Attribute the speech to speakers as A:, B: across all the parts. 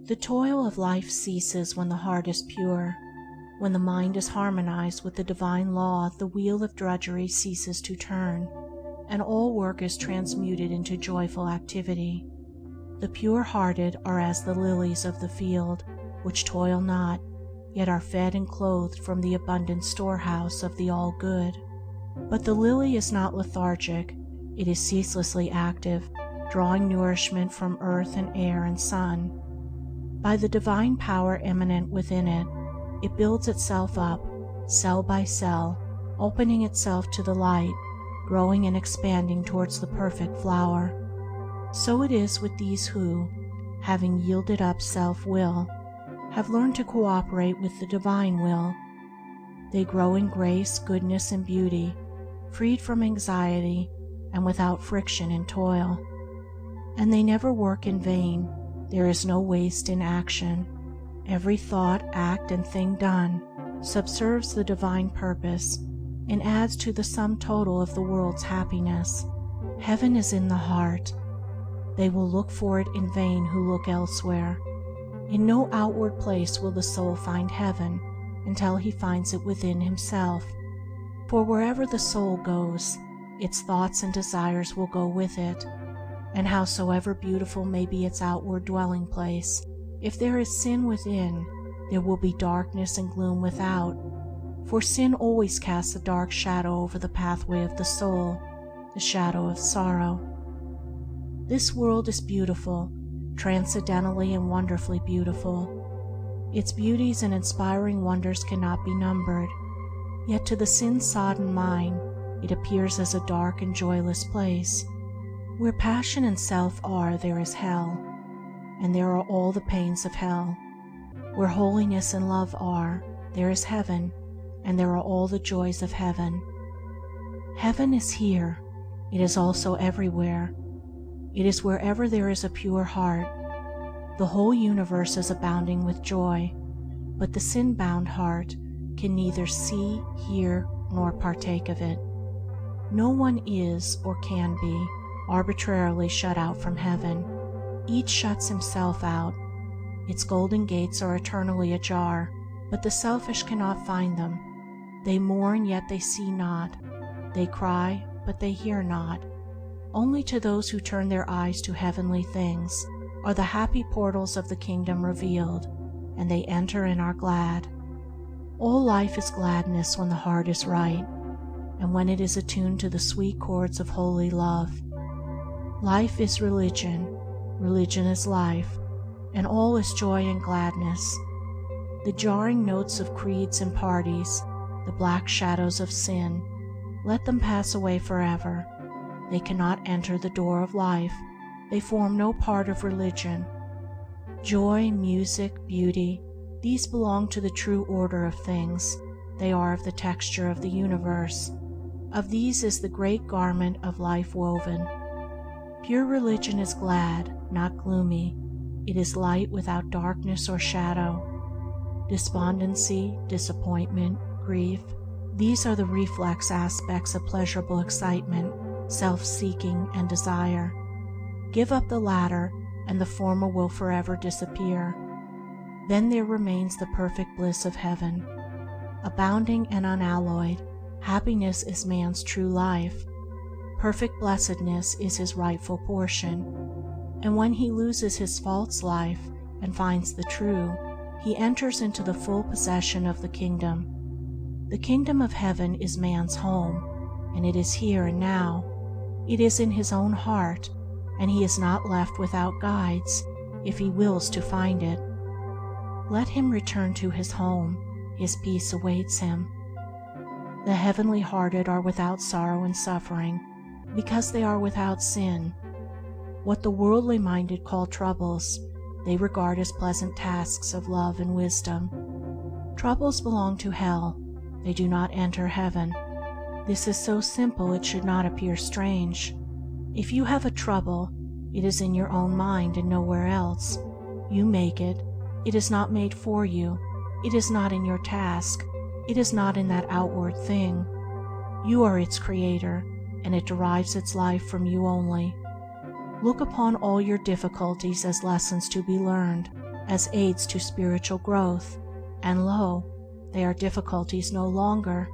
A: The toil of life ceases when the heart is pure. When the mind is harmonized with the divine law, the wheel of drudgery ceases to turn, and all work is transmuted into joyful activity. The pure-hearted are as the lilies of the field, which toil not, yet are fed and clothed from the abundant storehouse of the All-Good. But the lily is not lethargic, it is ceaselessly active, drawing nourishment from earth and air and sun. By the divine power immanent within it, it builds itself up, cell by cell, opening itself to the light, growing and expanding towards the perfect flower. So it is with these who, having yielded up self-will, have learned to cooperate with the divine will. They grow in grace, goodness, and beauty, freed from anxiety and without friction and toil. And they never work in vain. There is no waste in action. Every thought, act, and thing done subserves the divine purpose and adds to the sum total of the world's happiness. Heaven is in the heart. They will look for it in vain who look elsewhere. In no outward place will the soul find heaven until he finds it within himself. For wherever the soul goes, its thoughts and desires will go with it. And howsoever beautiful may be its outward dwelling place, if there is sin within, there will be darkness and gloom without. For sin always casts a dark shadow over the pathway of the soul, the shadow of sorrow. This world is beautiful, transcendentally and wonderfully beautiful. Its beauties and inspiring wonders cannot be numbered, yet to the sin-sodden mind it appears as a dark and joyless place. Where passion and self are, there is hell, and there are all the pains of hell. Where holiness and love are, there is heaven, and there are all the joys of heaven. Heaven is here. It is also everywhere. It is wherever there is a pure heart. The whole universe is abounding with joy, but the sin-bound heart can neither see, hear, nor partake of it. No one is, or can be, arbitrarily shut out from heaven. Each shuts himself out. Its golden gates are eternally ajar, but the selfish cannot find them. They mourn, yet they see not. They cry, but they hear not. Only to those who turn their eyes to heavenly things are the happy portals of the kingdom revealed, and they enter and are glad. All life is gladness when the heart is right, and when it is attuned to the sweet chords of holy love. Life is religion, religion is life, and all is joy and gladness. The jarring notes of creeds and parties, the black shadows of sin, let them pass away forever. They cannot enter the door of life. They form no part of religion. Joy, music, beauty, these belong to the true order of things. They are of the texture of the universe. Of these is the great garment of life woven. Pure religion is glad, not gloomy. It is light without darkness or shadow. Despondency, disappointment, grief, these are the reflex aspects of pleasurable excitement, self-seeking, and desire. Give up the latter, and the former will forever disappear. Then there remains the perfect bliss of heaven. Abounding and unalloyed, happiness is man's true life. Perfect blessedness is his rightful portion, and when he loses his false life and finds the true, he enters into the full possession of the kingdom. The kingdom of heaven is man's home, and it is here and now. It is in his own heart, and he is not left without guides if he wills to find it. Let him return to his home. His peace awaits him. The heavenly-hearted are without sorrow and suffering, because they are without sin. What the worldly-minded call troubles, they regard as pleasant tasks of love and wisdom. Troubles belong to hell. They do not enter heaven. This is so simple it should not appear strange. If you have a trouble, it is in your own mind and nowhere else. You make it. It is not made for you. It is not in your task. It is not in that outward thing. You are its creator, and it derives its life from you only. Look upon all your difficulties as lessons to be learned, as aids to spiritual growth, and lo, they are difficulties no longer.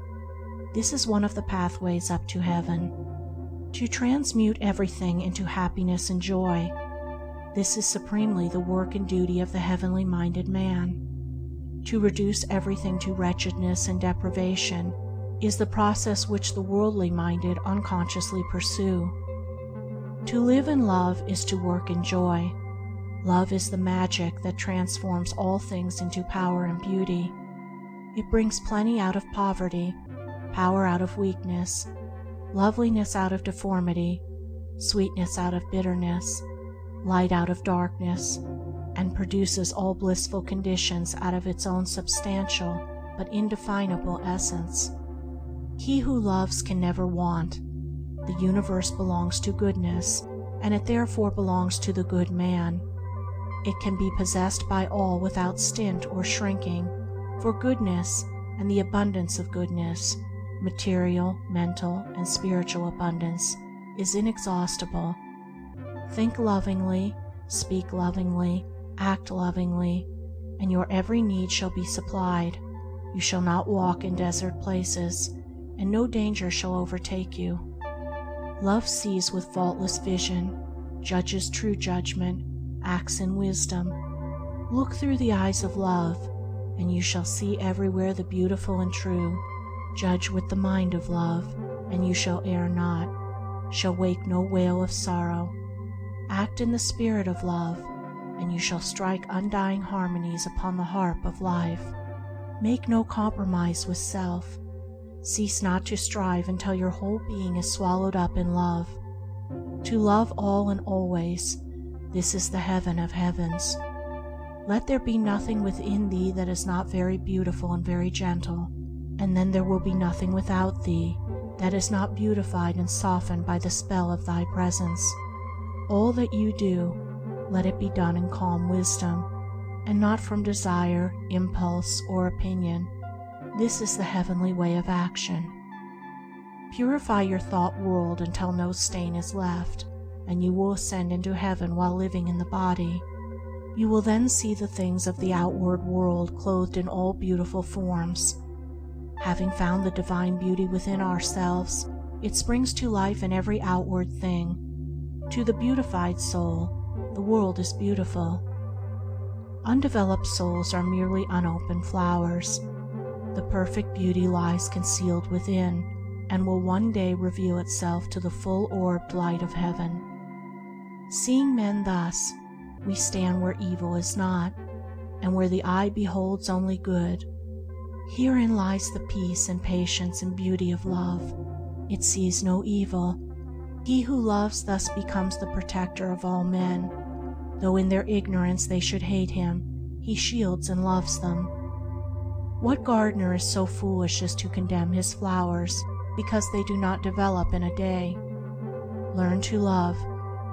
A: This is one of the pathways up to heaven. To transmute everything into happiness and joy, this is supremely the work and duty of the heavenly-minded man. To reduce everything to wretchedness and deprivation is the process which the worldly-minded unconsciously pursue. To live in love is to work in joy. Love is the magic that transforms all things into power and beauty. It brings plenty out of poverty, power out of weakness, loveliness out of deformity, sweetness out of bitterness, light out of darkness, and produces all blissful conditions out of its own substantial but indefinable essence. He who loves can never want. The universe belongs to goodness, and it therefore belongs to the good man. It can be possessed by all without stint or shrinking, for goodness and the abundance of goodness, material, mental, and spiritual abundance, is inexhaustible. Think lovingly, speak lovingly, act lovingly, and your every need shall be supplied. You shall not walk in desert places, and no danger shall overtake you. Love sees with faultless vision, judges true judgment, acts in wisdom. Look through the eyes of love, and you shall see everywhere the beautiful and true. Judge with the mind of love, and you shall err not, shall wake no wail of sorrow. Act in the spirit of love, and you shall strike undying harmonies upon the harp of life. Make no compromise with self. Cease not to strive until your whole being is swallowed up in love. To love all and always, this is the heaven of heavens. Let there be nothing within thee that is not very beautiful and very gentle, and then there will be nothing without thee that is not beautified and softened by the spell of thy presence. All that you do, let it be done in calm wisdom, and not from desire, impulse, or opinion. This is the heavenly way of action. Purify your thought world until no stain is left, and you will ascend into heaven while living in the body. You will then see the things of the outward world clothed in all beautiful forms. Having found the divine beauty within ourselves, it springs to life in every outward thing. To the beautified soul, the world is beautiful. Undeveloped souls are merely unopened flowers. The perfect beauty lies concealed within, and will one day reveal itself to the full-orbed light of heaven. Seeing men thus, we stand where evil is not, and where the eye beholds only good. Herein lies the peace and patience and beauty of love. It sees no evil. He who loves thus becomes the protector of all men. Though in their ignorance they should hate him, he shields and loves them. What gardener is so foolish as to condemn his flowers because they do not develop in a day? Learn to love,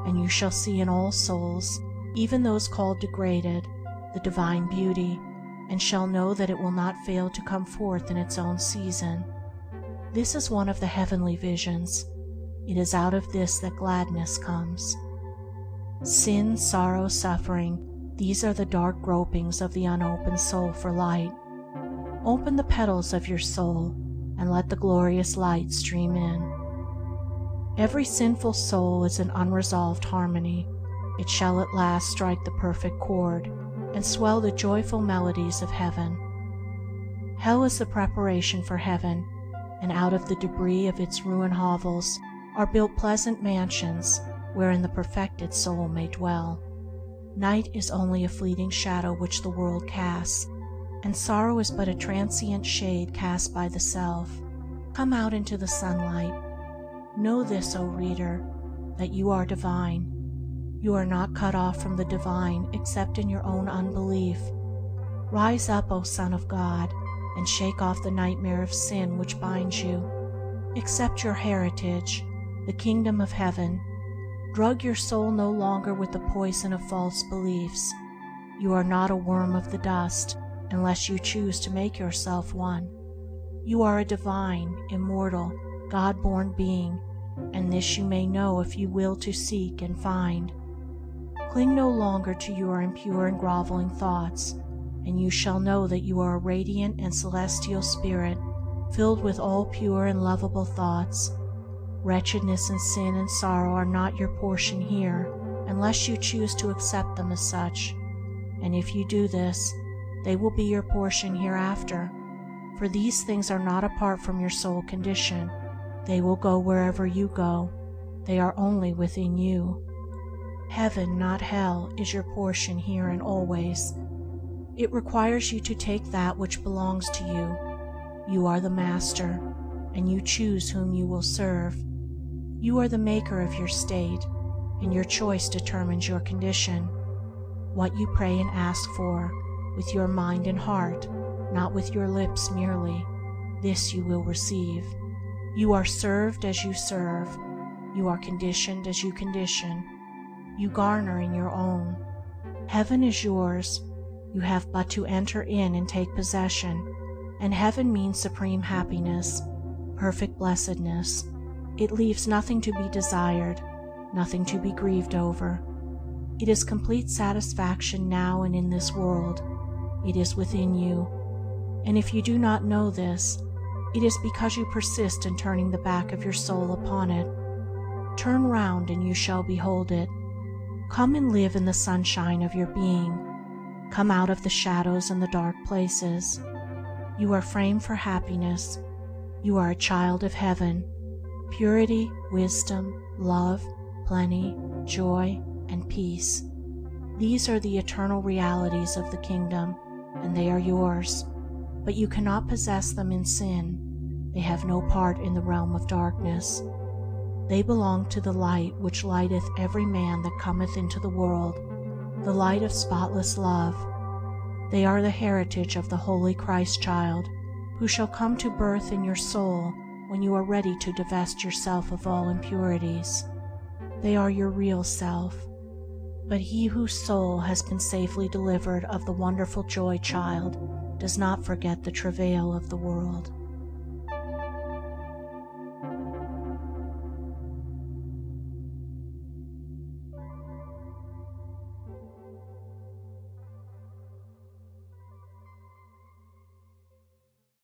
A: and you shall see in all souls, even those called degraded, the divine beauty, and shall know that it will not fail to come forth in its own season. This is one of the heavenly visions. It is out of this that gladness comes. Sin, sorrow, suffering, these are the dark gropings of the unopened soul for light. Open the petals of your soul, and let the glorious light stream in. Every sinful soul is an unresolved harmony. It shall at last strike the perfect chord, and swell the joyful melodies of heaven. Hell is the preparation for heaven, and out of the debris of its ruined hovels are built pleasant mansions, wherein the perfected soul may dwell. Night is only a fleeting shadow which the world casts, and sorrow is but a transient shade cast by the self. Come out into the sunlight. Know this, O reader, that you are divine. You are not cut off from the divine except in your own unbelief. Rise up, O Son of God, and shake off the nightmare of sin which binds you. Accept your heritage, the kingdom of heaven. Drug your soul no longer with the poison of false beliefs. You are not a worm of the dust, unless you choose to make yourself one. You are a divine, immortal, God-born being, and this you may know if you will to seek and find. Cling no longer to your impure and groveling thoughts, and you shall know that you are a radiant and celestial spirit filled with all pure and lovable thoughts. Wretchedness and sin and sorrow are not your portion here, unless you choose to accept them as such, and if you do this, they will be your portion hereafter, for these things are not apart from your soul condition. They will go wherever you go. They are only within you. Heaven, not hell, is your portion here and always. It requires you to take that which belongs to you. You are the master, and you choose whom you will serve. You are the maker of your state, and your choice determines your condition. What you pray and ask for, with your mind and heart, not with your lips merely, this you will receive. You are served as you serve. You are conditioned as you condition. You garner in your own. Heaven is yours. You have but to enter in and take possession, and heaven means supreme happiness, perfect blessedness. It leaves nothing to be desired, nothing to be grieved over. It is complete satisfaction now and in this world. It is within you. And if you do not know this, it is because you persist in turning the back of your soul upon it. Turn round and you shall behold it. Come and live in the sunshine of your being. Come out of the shadows and the dark places. You are framed for happiness. You are a child of heaven. Purity, wisdom, love, plenty, joy, and peace. These are the eternal realities of the kingdom, and they are yours. But you cannot possess them in sin. They have no part in the realm of darkness. They belong to the light which lighteth every man that cometh into the world, the light of spotless love. They are the heritage of the holy Christ child, who shall come to birth in your soul when you are ready to divest yourself of all impurities. They are your real self. But he whose soul has been safely delivered of the wonderful joy child does not forget the travail of the world.